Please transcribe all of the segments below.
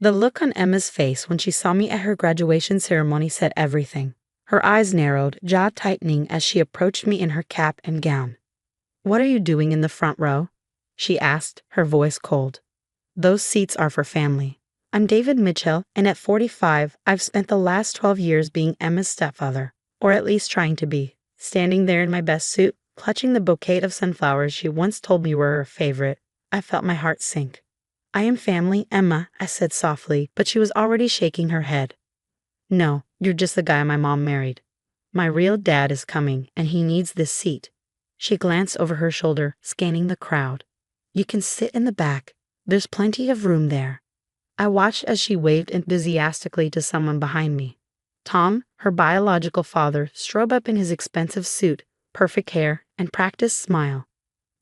The look on Emma's face when she saw me at her graduation ceremony said everything. Her eyes narrowed, jaw tightening as she approached me in her cap and gown. "What are you doing in the front row?" she asked, her voice cold. "Those seats are for family. I'm David Mitchell, and at 45, I've spent the last 12 years being Emma's stepfather, or at least trying to be." Standing there in my best suit, clutching the bouquet of sunflowers she once told me were her favorite, I felt my heart sink. "I am family, Emma," I said softly, but she was already shaking her head. "No, you're just the guy my mom married. My real dad is coming, and he needs this seat." She glanced over her shoulder, scanning the crowd. "You can sit in the back. There's plenty of room there." I watched as she waved enthusiastically to someone behind me. Tom, her biological father, strode up in his expensive suit, perfect hair, and practiced smile.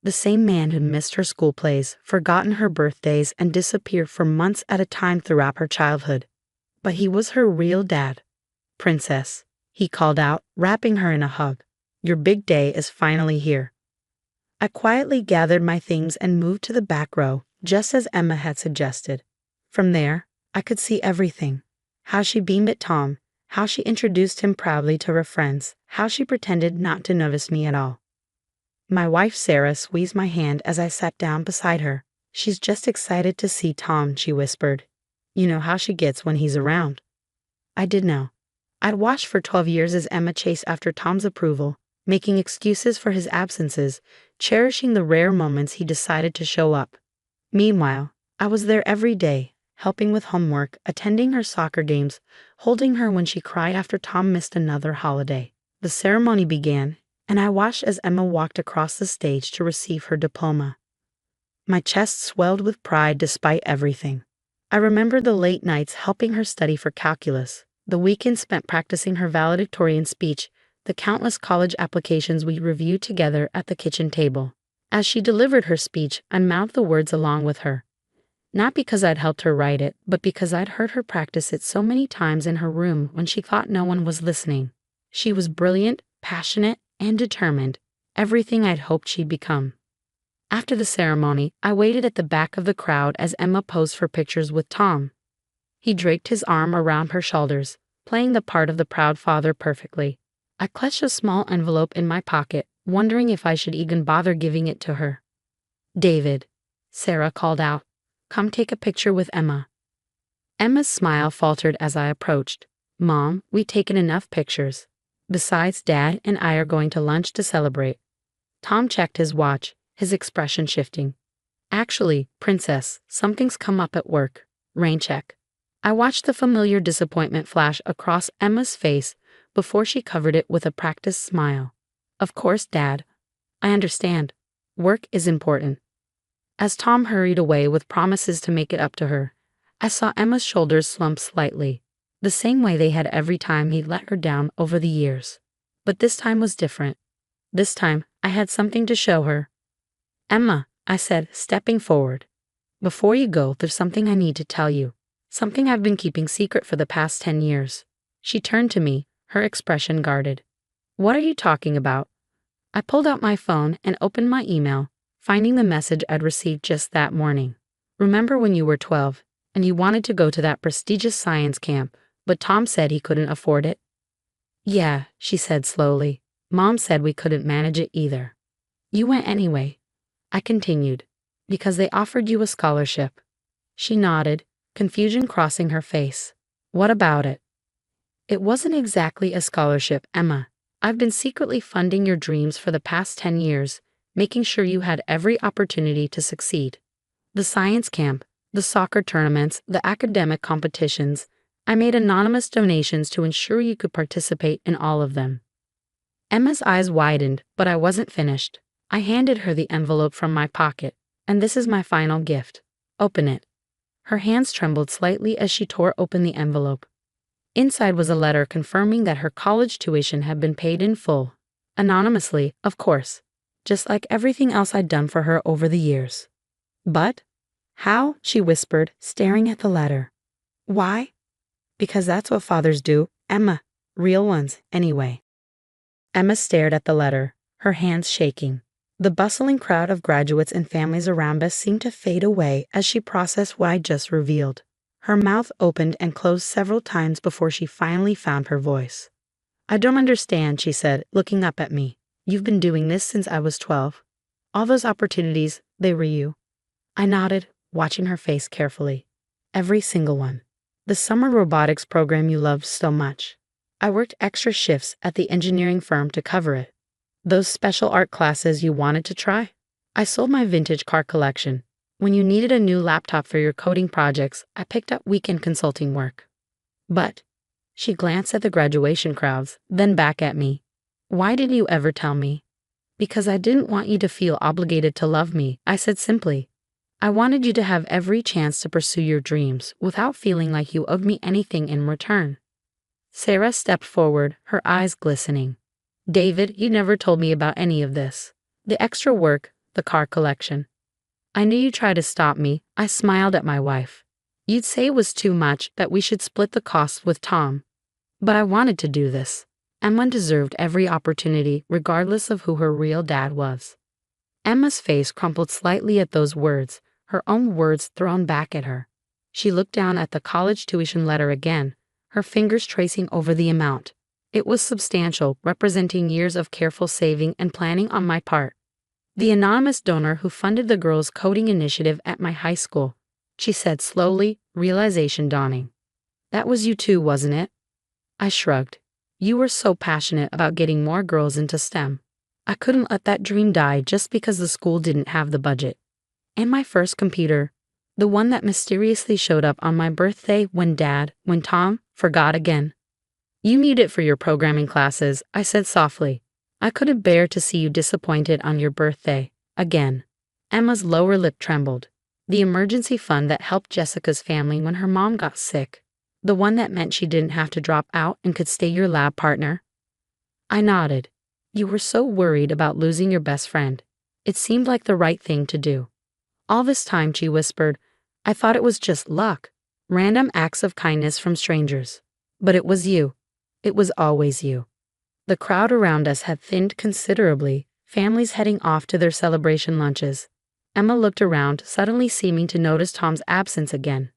The same man who'd missed her school plays, forgotten her birthdays, and disappeared for months at a time throughout her childhood. But he was her real dad. "Princess," he called out, wrapping her in a hug. "Your big day is finally here." I quietly gathered my things and moved to the back row, just as Emma had suggested. From there, I could see everything. How she beamed at Tom, how she introduced him proudly to her friends, how she pretended not to notice me at all. My wife Sarah squeezed my hand as I sat down beside her. "She's just excited to see Tom," she whispered. "You know how she gets when he's around." I did know. I'd watched for 12 years as Emma chased after Tom's approval, making excuses for his absences, cherishing the rare moments he decided to show up. Meanwhile, I was there every day, helping with homework, attending her soccer games, holding her when she cried after Tom missed another holiday. The ceremony began, and I watched as Emma walked across the stage to receive her diploma. My chest swelled with pride despite everything. I remember the late nights helping her study for calculus, the weekends spent practicing her valedictorian speech, the countless college applications we reviewed together at the kitchen table. As she delivered her speech, I mouthed the words along with her. Not because I'd helped her write it, but because I'd heard her practice it so many times in her room when she thought no one was listening. She was brilliant, passionate, and determined, everything I'd hoped she'd become. After the ceremony, I waited at the back of the crowd as Emma posed for pictures with Tom. He draped his arm around her shoulders, playing the part of the proud father perfectly. I clutched a small envelope in my pocket, wondering if I should even bother giving it to her. "David," Sarah called out, "come take a picture with Emma." Emma's smile faltered as I approached. "Mom, we've taken enough pictures. Besides, Dad and I are going to lunch to celebrate." Tom checked his watch, his expression shifting. "Actually, Princess, something's come up at work. Rain check." I watched the familiar disappointment flash across Emma's face before she covered it with a practiced smile. "Of course, Dad. I understand. Work is important." As Tom hurried away with promises to make it up to her, I saw Emma's shoulders slump slightly, the same way they had every time he'd let her down over the years. But this time was different. This time, I had something to show her. "Emma," I said, stepping forward. "Before you go, there's something I need to tell you. Something I've been keeping secret for the past 10 years. She turned to me, her expression guarded. "What are you talking about?" I pulled out my phone and opened my email, finding the message I'd received just that morning. "Remember when you were 12, and you wanted to go to that prestigious science camp, but Tom said he couldn't afford it?" "Yeah," she said slowly. "Mom said we couldn't manage it either." "You went anyway," I continued, "because they offered you a scholarship." She nodded, confusion crossing her face. "What about it?" "It wasn't exactly a scholarship, Emma. I've been secretly funding your dreams for the past 10 years, making sure you had every opportunity to succeed. The science camp, the soccer tournaments, the academic competitions. I made anonymous donations to ensure you could participate in all of them." Emma's eyes widened, but I wasn't finished. I handed her the envelope from my pocket. "And this is my final gift. Open it." Her hands trembled slightly as she tore open the envelope. Inside was a letter confirming that her college tuition had been paid in full. Anonymously, of course, just like everything else I'd done for her over the years. "But how?" she whispered, staring at the letter. "Why?" "Because that's what fathers do, Emma. Real ones, anyway." Emma stared at the letter, her hands shaking. The bustling crowd of graduates and families around us seemed to fade away as she processed what I just revealed. Her mouth opened and closed several times before she finally found her voice. I don't understand, she said, looking up at me. You've been doing this since I was 12. All those opportunities, they were you. I nodded, watching her face carefully. Every single one. The summer robotics program you loved so much. I worked extra shifts at the engineering firm to cover it. Those special art classes you wanted to try. I sold my vintage car collection. When you needed a new laptop for your coding projects, I picked up weekend consulting work. But, she glanced at the graduation crowds, then back at me. Why didn't you ever tell me? Because I didn't want you to feel obligated to love me, I said simply. I wanted you to have every chance to pursue your dreams without feeling like you owed me anything in return. Sarah stepped forward, her eyes glistening. David, you never told me about any of this. The extra work, the car collection. I knew you'd try to stop me. I smiled at my wife. You'd say it was too much, that we should split the costs with Tom. But I wanted to do this. Emma deserved every opportunity, regardless of who her real dad was. Emma's face crumpled slightly at those words, her own words thrown back at her. She looked down at the college tuition letter again, her fingers tracing over the amount. It was substantial, representing years of careful saving and planning on my part. The anonymous donor who funded the girls' coding initiative at my high school, she said slowly, realization dawning. That was you too, wasn't it? I shrugged. You were so passionate about getting more girls into STEM. I couldn't let that dream die just because the school didn't have the budget. And my first computer, the one that mysteriously showed up on my birthday when Tom, forgot again. You need it for your programming classes, I said softly. I couldn't bear to see you disappointed on your birthday, again. Emma's lower lip trembled. The emergency fund that helped Jessica's family when her mom got sick. The one that meant she didn't have to drop out and could stay your lab partner. I nodded. You were so worried about losing your best friend. It seemed like the right thing to do. All this time, she whispered, I thought it was just luck. Random acts of kindness from strangers. But it was you. It was always you. The crowd around us had thinned considerably, families heading off to their celebration lunches. Emma looked around, suddenly seeming to notice Tom's absence again.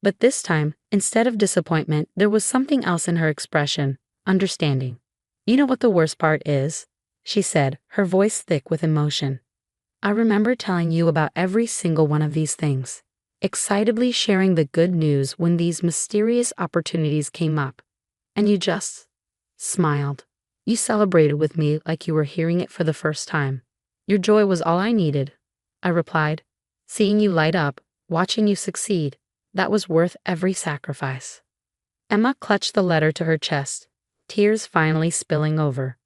But this time, instead of disappointment, there was something else in her expression, understanding. You know what the worst part is? She said, her voice thick with emotion. I remember telling you about every single one of these things, excitably sharing the good news when these mysterious opportunities came up. And you just smiled. You celebrated with me like you were hearing it for the first time. Your joy was all I needed, I replied. Seeing you light up, watching you succeed, that was worth every sacrifice. Emma clutched the letter to her chest, tears finally spilling over.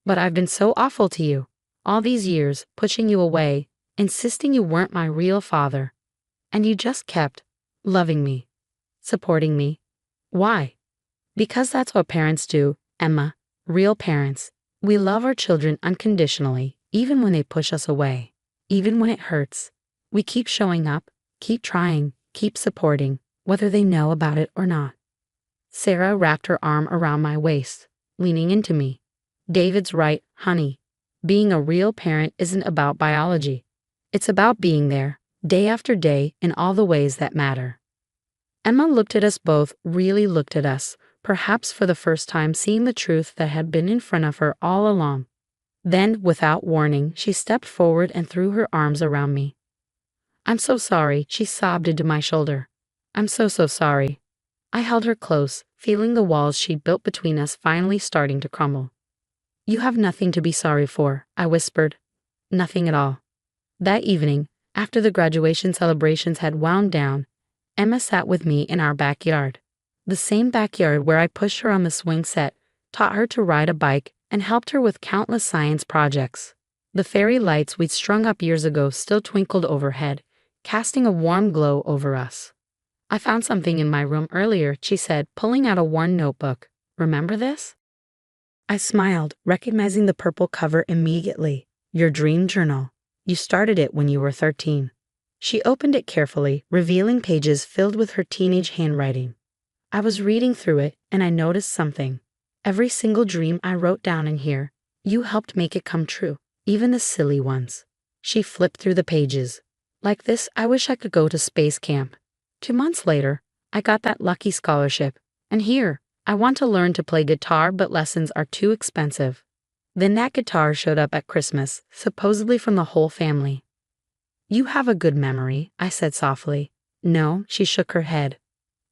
But I've been so awful to you, all these years, pushing you away, insisting you weren't my real father. And you just kept loving me, supporting me. Why? Because that's what parents do, Emma. Real parents. We love our children unconditionally, even when they push us away. Even when it hurts. We keep showing up, keep trying, keep supporting, whether they know about it or not. Sarah wrapped her arm around my waist, leaning into me. David's right, honey. Being a real parent isn't about biology. It's about being there, day after day, in all the ways that matter. Emma looked at us both, really looked at us, perhaps for the first time seeing the truth that had been in front of her all along. Then, without warning, she stepped forward and threw her arms around me. I'm so sorry, she sobbed into my shoulder. I'm so sorry. I held her close, feeling the walls she'd built between us finally starting to crumble. You have nothing to be sorry for, I whispered. Nothing at all. That evening, after the graduation celebrations had wound down, Emma sat with me in our backyard. The same backyard where I pushed her on the swing set, taught her to ride a bike, and helped her with countless science projects. The fairy lights we'd strung up years ago still twinkled overhead, casting a warm glow over us. I found something in my room earlier, she said, pulling out a worn notebook. Remember this? I smiled, recognizing the purple cover immediately. Your dream journal. You started it when you were 13. She opened it carefully, revealing pages filled with her teenage handwriting. I was reading through it, and I noticed something. Every single dream I wrote down in here, you helped make it come true, even the silly ones. She flipped through the pages. Like this, I wish I could go to space camp. 2 months later, I got that lucky scholarship. And here, I want to learn to play guitar, but lessons are too expensive. Then that guitar showed up at Christmas, supposedly from the whole family. You have a good memory, I said softly. No, she shook her head.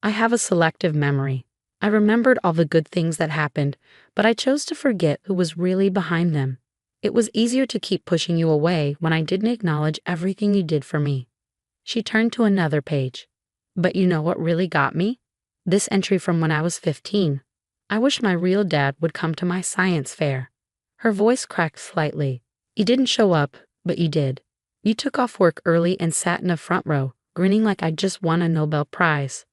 I have a selective memory. I remembered all the good things that happened, but I chose to forget who was really behind them. It was easier to keep pushing you away when I didn't acknowledge everything you did for me. She turned to another page. But you know what really got me? This entry from when I was 15. I wish my real dad would come to my science fair. Her voice cracked slightly. You didn't show up, but you did. You took off work early and sat in the front row, grinning like I'd just won a Nobel Prize.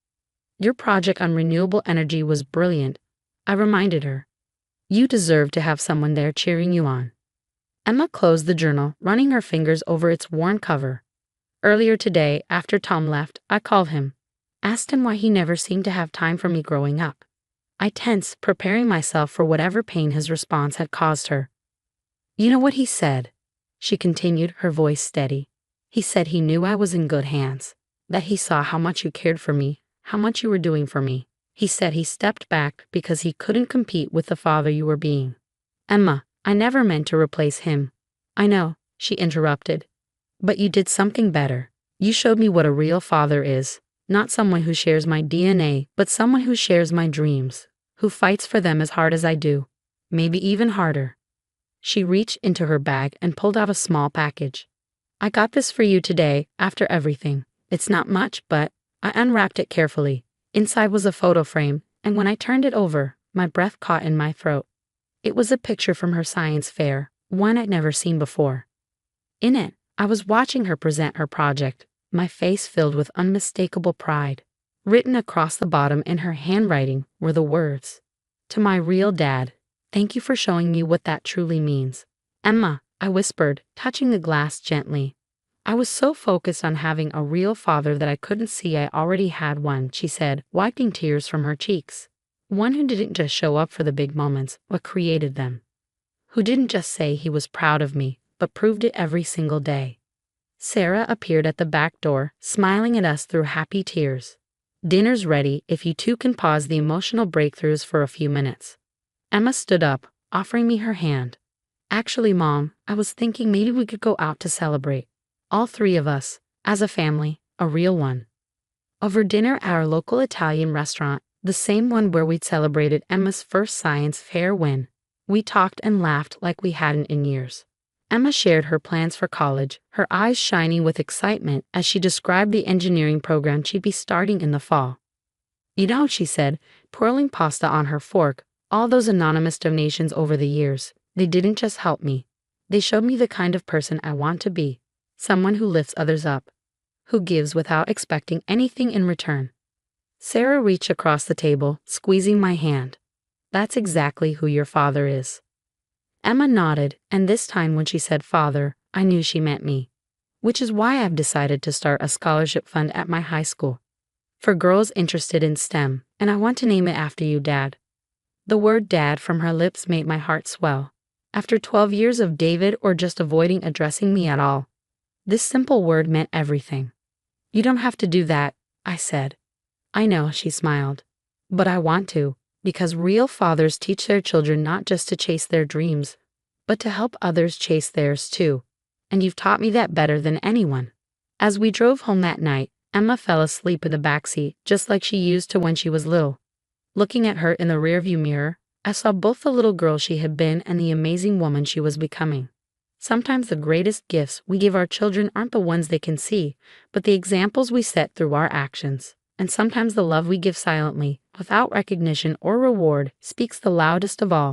Your project on renewable energy was brilliant, I reminded her. You deserve to have someone there cheering you on. Emma closed the journal, running her fingers over its worn cover. Earlier today, after Tom left, I called him, asked him why he never seemed to have time for me growing up. I tensed, preparing myself for whatever pain his response had caused her. You know what he said? She continued, her voice steady. He said he knew I was in good hands, that he saw how much you cared for me, how much you were doing for me. He said he stepped back because he couldn't compete with the father you were being. Emma, I never meant to replace him. I know, she interrupted. But you did something better. You showed me what a real father is, not someone who shares my DNA, but someone who shares my dreams, who fights for them as hard as I do, maybe even harder. She reached into her bag and pulled out a small package. I got this for you today, after everything. It's not much, but I unwrapped it carefully. Inside was a photo frame, and when I turned it over, my breath caught in my throat. It was a picture from her science fair, one I'd never seen before. In it, I was watching her present her project, my face filled with unmistakable pride. Written across the bottom in her handwriting were the words, "To my real dad, thank you for showing me what that truly means." Emma, I whispered, touching the glass gently. I was so focused on having a real father that I couldn't see I already had one, she said, wiping tears from her cheeks. One who didn't just show up for the big moments, but created them. Who didn't just say he was proud of me, but proved it every single day. Sarah appeared at the back door, smiling at us through happy tears. Dinner's ready if you two can pause the emotional breakthroughs for a few minutes. Emma stood up, offering me her hand. Actually, Mom, I was thinking maybe we could go out to celebrate. All three of us, as a family, a real one. Over dinner at our local Italian restaurant, the same one where we'd celebrated Emma's first science fair win. We talked and laughed like we hadn't in years. Emma shared her plans for college, her eyes shining with excitement as she described the engineering program she'd be starting in the fall. You know, she said, twirling pasta on her fork, all those anonymous donations over the years, they didn't just help me. They showed me the kind of person I want to be. Someone who lifts others up, who gives without expecting anything in return. Sarah reached across the table, squeezing my hand. That's exactly who your father is. Emma nodded, and this time when she said father, I knew she meant me. Which is why I've decided to start a scholarship fund at my high school. For girls interested in STEM, and I want to name it after you, Dad. The word dad from her lips made my heart swell. After 12 years of David or just avoiding addressing me at all, this simple word meant everything. You don't have to do that, I said. I know, she smiled. But I want to, because real fathers teach their children not just to chase their dreams, but to help others chase theirs too. And you've taught me that better than anyone. As we drove home that night, Emma fell asleep in the backseat, just like she used to when she was little. Looking at her in the rearview mirror, I saw both the little girl she had been and the amazing woman she was becoming. Sometimes the greatest gifts we give our children aren't the ones they can see, but the examples we set through our actions. And sometimes the love we give silently, without recognition or reward, speaks the loudest of all.